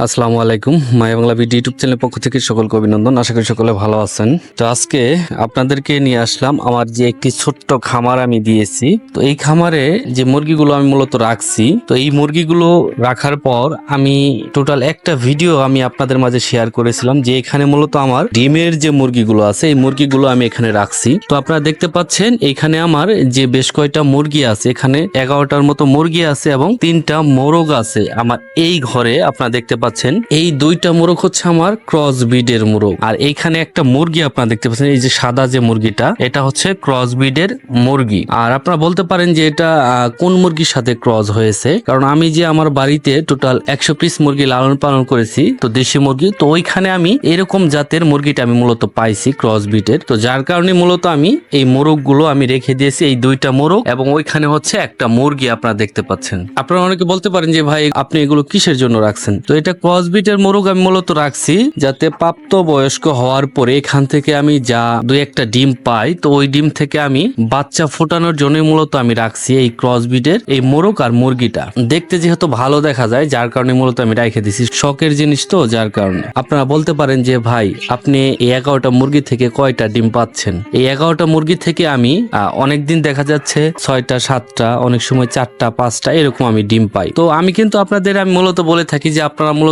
আসসালামু আলাইকুম। মায়া Bangla video YouTube চ্যানেলের পক্ষ থেকে সকলকে অভিনন্দন। আশা করি সকলে ভালো আছেন। তো আজকে আপনাদেরকে নিয়ে আসলাম আমার যে একটি ছোট্ট খামার আমি দিয়েছি। তো এই খামারে যে মুরগিগুলো আমি মূলত রাখছি, তো এই মুরগিগুলো রাখার পর আমি টোটাল একটা ভিডিও আমি আপনাদের মাঝে শেয়ার করেছিলাম যে এখানে মূলত আমার ডিমের যে মুরগিগুলো আছে এই মুরগিগুলো আমি এখানে রাখছি। তো আপনারা দেখতে পাচ্ছেন এখানে আমার যে বেশ কয়টা মুরগি আছে, এখানে 11টার মতো মুরগি আছে এবং 3টা মোরগ আছে আমার এই ঘরে। আপনারা দেখতে পাচ্ছেন এই 2টা মোরগ হচ্ছে আমার ক্রস ব্রিডের মোরগ, আর এইখানে একটা মুরগি আপনারা দেখতে পাচ্ছেন এই যে সাদা যে মুরগিটা, এটা হচ্ছে ক্রস ব্রিডের মুরগি। আর আপনারা বলতে পারেন যে এটা কোন মুরগির সাথে ক্রস হয়েছে, কারণ আমি যে আমার বাড়িতে টোটাল 100 পিস মুরগি লালন পালন করেছি, তো দেশি মুরগি, তো ওইখানে আমি এরকম জাতের মুরগিটা আমি মূলত পাইছি ক্রস ব্রিডের। তো যার কারণে মূলত আমি এই মোরগ গুলো আমি রেখে দিয়েছি, এই 2টা মোরগ এবং ওইখানে হচ্ছে একটা মুরগি আপনারা দেখতে পাচ্ছেন। আপনারা অনেকে বলতে পারেন যে ভাই আপনি এগুলো কিসের জন্য রাখছেন, তো এটা ক্রস ব্রিডের মোরগ আমি মূলত রাখছি যাতে প্রাপ্ত বয়স্ক হওয়ার পরে এখান থেকে আমি যা 2-1টা ডিম পাই, তো ওই ডিম থেকে আমি বাচ্চা ফোটানোর জন্য মূলত আমি রাখছি এই ক্রস ব্রিডের এই মোরগ আর মুরগিটা। দেখতে যেহেতু ভালো দেখা যায় যার কারণে মূলত আমি রেখে দিছি, শখের জিনিস তো, যার কারণে। আপনারা বলতে পারেন যে ভাই আপনি এই 11টা মুরগি থেকে কয়টা ডিম পাচ্ছেন। এই 11টা মুরগি থেকে আমি অনেকদিন দেখা যাচ্ছে 6টা 7টা, অনেক সময় 4টা 5টা এরকম আমি ডিম পাই। তো আমি কিন্তু আপনাদের আমি মূলত বলে থাকি যে আপনারা মূলত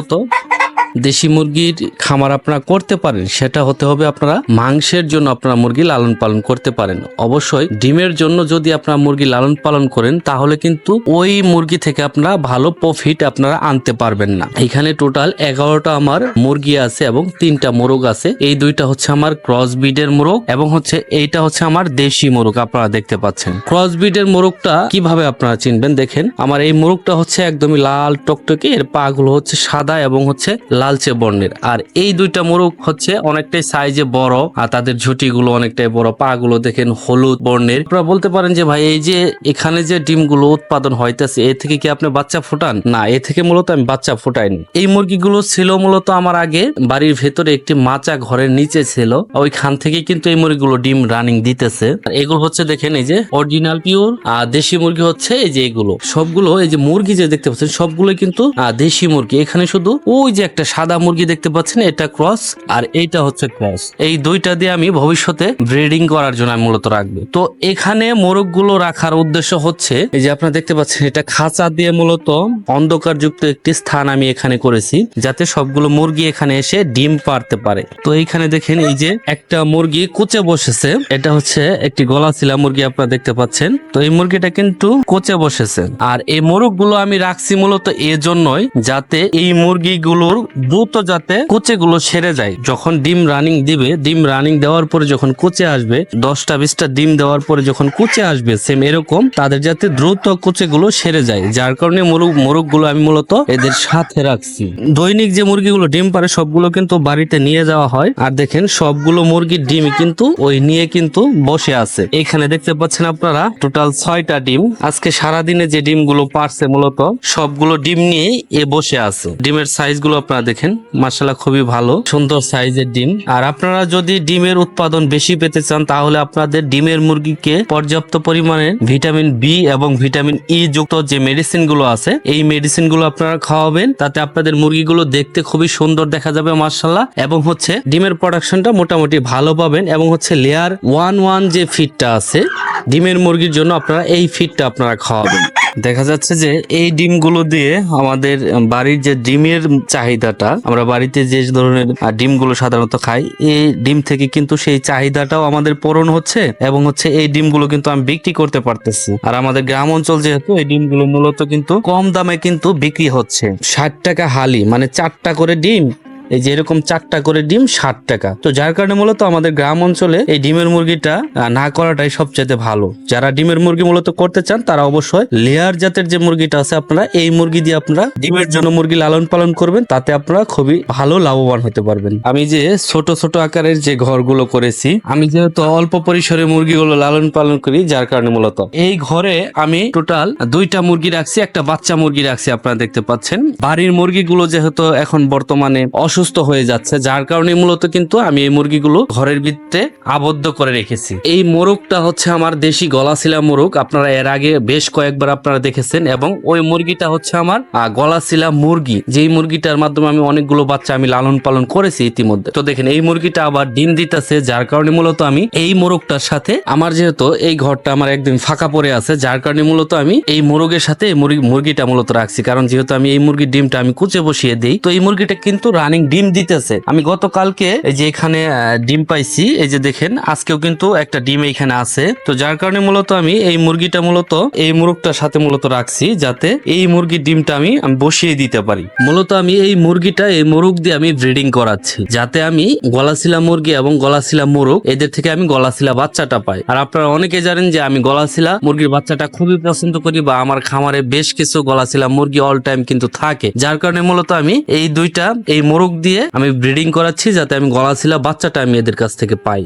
দেশি মুরগির খামার আপনারা করতে পারেন, সেটা হতে হবে আপনারা মাংসের জন্য আপনারা মুরগি লালন পালন করতে পারেন। অবশ্যই ডিমের জন্য যদি আপনারা মুরগি লালন পালন করেন তাহলে কিন্তু ওই মুরগি থেকে আপনারা ভালো প্রফিট আপনারা আনতে পারবেন না। এখানে টোটাল 11টা আমার মুরগি আছে এবং 3টা মোরগ আছে। এই 2টা হচ্ছে আমার ক্রস ব্রিডের মোরগ এবং হচ্ছে এইটা হচ্ছে আমার দেশি মোরগ। আপনারা দেখতে পাচ্ছেন ক্রস ব্রিডের মোরগটা কিভাবে আপনারা চিনবেন, দেখেন আমার এই মোরগটা হচ্ছে একদমই লাল টকটকে, এর পা গুলো হচ্ছে সাদা এবং হচ্ছে লালচে বর্ণের। আর এই 2টা মোরগ হচ্ছে অনেকটাই সাইজে বড়, আর তাদের ঝুটি গুলো অনেকটাই বড়, পা গুলো দেখেন হলুদ বর্ণের। আপনারা বলতে পারেন যে ভাই এই যে এখানে যে ডিমগুলো উৎপাদন হইতেছে এ থেকে কি আপনি বাচ্চা ফোটান? না, এ থেকে মূলত আমি বাচ্চা ফোটাইনি। এই মুরগিগুলো ছিল মূলত আমার আগে বাড়ির ভেতরে একটি মাচা ঘরের নিচে ছিল, ওইখান থেকে কিন্তু এই মুরগিগুলো ডিম রানিং দিতেছে। আর এগুলো হচ্ছে দেখেন এই যে অরিজিনাল পিওর আর দেশি মুরগি হচ্ছে এই যে এগুলো সবগুলো, এই যে মুরগি যে দেখতে পাচ্ছেন সবগুলো কিন্তু দেশি মুরগি। এখানে শুধু ওই যে একটা সাদা মুরগি দেখতে পাচ্ছেন এটা ক্রস, আর এইটা হচ্ছে ক্রস। এই 2টা দিয়ে আমি ভবিষ্যতে ব্রিডিং করার জন্য আমি মূলত রাখবো। তো এখানে মোরগ গুলো রাখার উদ্দেশ্য হচ্ছে এই যে আপনারা দেখতে পাচ্ছেন এটা খাঁচা দিয়ে মূলত অন্ধকার যুক্ত একটি স্থান আমি এখানে করেছি যাতে সবগুলো মুরগি এখানে এসে ডিম পারতে পারে। তো এইখানে দেখেন এই যে একটা মুরগি কোচে বসেছে, এটা হচ্ছে একটি গলাচিলা মুরগি আপনারা দেখতে পাচ্ছেন। তো এই মুরগিটা কিন্তু কোচে বসেছে, আর এই মোরগ গুলো আমি রাখছি মূলত এজন্যই যাতে এই মুরগিগুলোর দ্রুত যাতে কোচে গুলো সেরে যায়। যখন ডিম রানিং দিবে, ডিম রানিং দেওয়ার পরে যখন কোচে আসবে 10টা 20টা ডিম দেওয়ার পরে যখন কোচে আসবে সেম এরকম তাদের যাতে দ্রুত কোচে গুলো সেরে যায়, যার কারণে মোরগ গুলো আমি মূলত এদের সাথে রাখছি। দৈনিক যে মুরগিগুলো ডিম পারে সবগুলো কিন্তু বাড়িতে নিয়ে যাওয়া হয়, আর দেখেন সবগুলো মুরগির ডিম কিন্তু ওই নিয়ে কিন্তু বসে আছে। এখানে দেখতে পাচ্ছেন আপনারা টোটাল 6টা ডিম। আজকে সারাদিনে যে ডিম গুলো পারছে মূলত সবগুলো ডিম নিয়ে এ বসে আছে। ডিমের সাইজ গুলো আপনারা দেখেন মাশাআল্লাহ খুবই ভালো সুন্দর সাইজের ডিম। আর আপনারা যদি ডিমের উৎপাদন বেশি পেতে চান তাহলে আপনাদের ডিমের মুরগিকে পর্যাপ্ত পরিমাণে ভিটামিন বি এবং ভিটামিন ই যুক্ত যে মেডিসিন গুলো আছে এই মেডিসিন গুলো আপনারা খাওয়াবেন, তাতে আপনাদের মুরগিগুলো দেখতে খুবই সুন্দর দেখা যাবে মাশাআল্লাহ, এবং হচ্ছে ডিমের প্রোডাকশনটা মোটামুটি ভালো পাবেন। এবং হচ্ছে লেয়ার 1 যে ফিডটা আছে ডিমের মুরগির জন্য আপনারা এই ফিডটা আপনারা খাওয়াবেন। দেখা যাচ্ছে যে এই ডিমগুলো দিয়ে আমাদের বাড়ির যে ডিমের চাহিদাটা, আমরা বাড়িতে যে ধরনের ডিমগুলো সাধারণত খাই, এই ডিম থেকে কিন্তু সেই চাহিদাটাও আমাদের পূরণ হচ্ছে এবং হচ্ছে এই ডিমগুলো কিন্তু আমি বিক্রি করতে পারতেছি। আর আমাদের গ্রাম অঞ্চল যেহেতু এই ডিমগুলো মূলত কিন্তু কম দামে কিন্তু বিক্রি হচ্ছে, 60 টাকা হালি, মানে 4টা করে ডিম, এই যে এরকম 4টা করে ডিম 60 টাকা। তো যার কারণে মূলত আমাদের গ্রাম অঞ্চলে এই ডিমের মুরগিটা না করাটাই সবচেয়ে ভালো। যারা ডিমের মুরগি মূলত করতে চান তারা অবশ্যই লেয়ার জাতের যে মুরগিটা আছে আপনারা এই মুরগি দিয়ে আপনারা ডিমের জন্য মুরগি লালন পালন করবেন, তাতে আপনারা খুবই ভালো লাভবান হতে পারবেন। আমি যে ছোট ছোট আকারের যে ঘরগুলো করেছি, আমি যেহেতু অল্প পরিসরে মুরগিগুলো লালন পালন করি যার কারণে মূলত এই ঘরে আমি টোটাল 2টা মুরগি রাখছি, একটা বাচ্চা মুরগি রাখছি। আপনারা দেখতে পাচ্ছেন বাড়ির মুরগিগুলো যেহেতু এখন বর্তমানে অসুস্থ অসুস্থ হয়ে যাচ্ছে, যার কারণে মূলত কিন্তু আমি এই মুরগিগুলো ঘরের ভিতরে আবদ্ধ করে রেখেছি। এই মোরগটা হচ্ছে আমার দেশি গলাশিলা মোরগ, আপনারা এর আগে বেশ কয়েকবার আপনারা দেখেছেন, এবং ওই মুরগিটা হচ্ছে আমার গলাশিলা মুরগি, যেই মুরগিটার মাধ্যমে আমি অনেকগুলো বাচ্চা আমি লালন পালন করেছি ইতিমধ্যে। তো দেখেন এই মুরগিটা আবার ডিম দিতেছে, যার কারণে মূলত আমি এই মোরগটার সাথে আমার যেহেতু এই ঘরটা আমার একদম ফাঁকা পড়ে আছে, যার কারণে মূলত আমি এই মোরগের সাথে মুরগিটা মূলত রাখছি, কারণ যেহেতু আমি এই মুরগির ডিমটা আমি কুচে বসিয়ে দিই, তো এই মুরগিটা কিন্তু রানিং ডিম দিতেছে। আমি গতকালকে এই যে এখানে ডিম পাইছি, এই যে দেখেন আজকেও কিন্তু একটা ডিম এখানে আছে। তো যার কারণে মূলত আমি এই মুরগিটা মূলত এই মুরগটার সাথে মূলত রাখছি, যাতে এই মুরগির ডিমটা আমি বসিয়ে দিতে পারি। মূলত আমি এই মুরগিটা এই মোরগ দিয়ে আমি ব্রিডিং করাচ্ছি, যাতে আমি গলাশিলা মুরগি এবং গলাশিলা মোরগ এদের থেকে আমি গলাশিলা বাচ্চাটা পাই। আর আপনারা অনেকে জানেন যে আমি গলাশিলা মুরগির বাচ্চাটা খুবই পছন্দ করি, বা আমার খামারে বেশ কিছু গলাশিলা মুরগি অল টাইম কিন্তু থাকে, যার কারণে মূলত আমি এই দুইটা এই মোরগ দিয়ে আমি ব্রিডিং করাচ্ছি, যাতে আমি গলাশিলা বাচ্চাটা আমি এদের কাছ থেকে পাই।